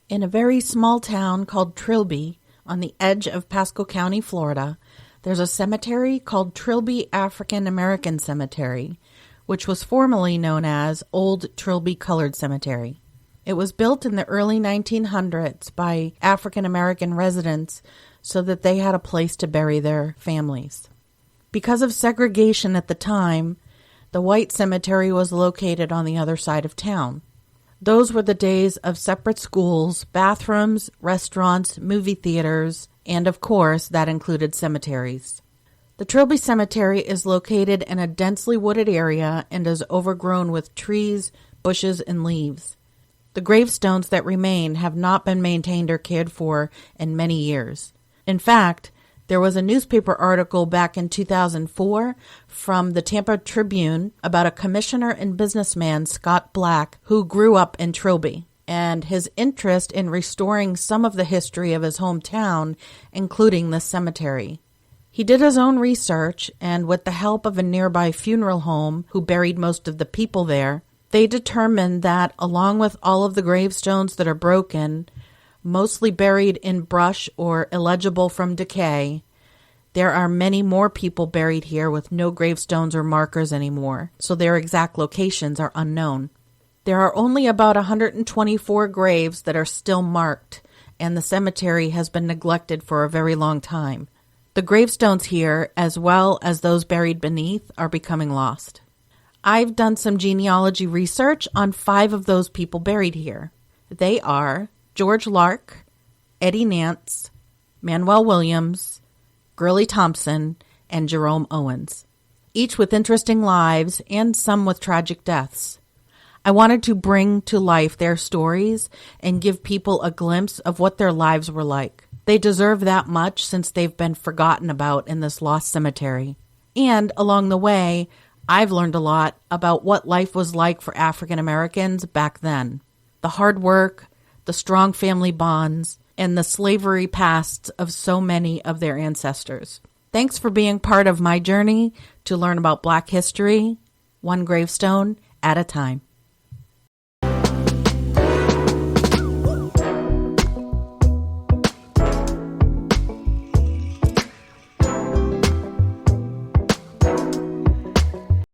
In a very small town called Trilby, on the edge of Pasco County, Florida, there's a cemetery called Trilby African American Cemetery, which was formerly known as Old Trilby Colored Cemetery. It was built in the early 1900s by African American residents so that they had a place to bury their families. Because of segregation at the time, the white cemetery was located on the other side of town. Those were the days of separate schools, bathrooms, restaurants, movie theaters, and of course, that included cemeteries. The Trilby Cemetery is located in a densely wooded area and is overgrown with trees, bushes, and leaves. The gravestones that remain have not been maintained or cared for in many years. In fact, there was a newspaper article back in 2004 from the Tampa Tribune about a commissioner and businessman, Scott Black, who grew up in Trilby, and his interest in restoring some of the history of his hometown, including this cemetery. He did his own research, and with the help of a nearby funeral home who buried most of the people there, they determined that along with all of the gravestones that are broken, mostly buried in brush or illegible from decay, there are many more people buried here with no gravestones or markers anymore, so their exact locations are unknown. There are only about 124 graves that are still marked, and the cemetery has been neglected for a very long time. The gravestones here, as well as those buried beneath, are becoming lost. I've done some genealogy research on 5 of those people buried here. They are George Lark, Eddie Nance, Manuel Williams, Gurley Thompson, and Jerome Owens, each with interesting lives and some with tragic deaths. I wanted to bring to life their stories and give people a glimpse of what their lives were like. They deserve that much since they've been forgotten about in this lost cemetery. And along the way, I've learned a lot about what life was like for African Americans back then. The hard work, the strong family bonds, and the slavery pasts of so many of their ancestors. Thanks for being part of my journey to learn about Black history, one gravestone at a time.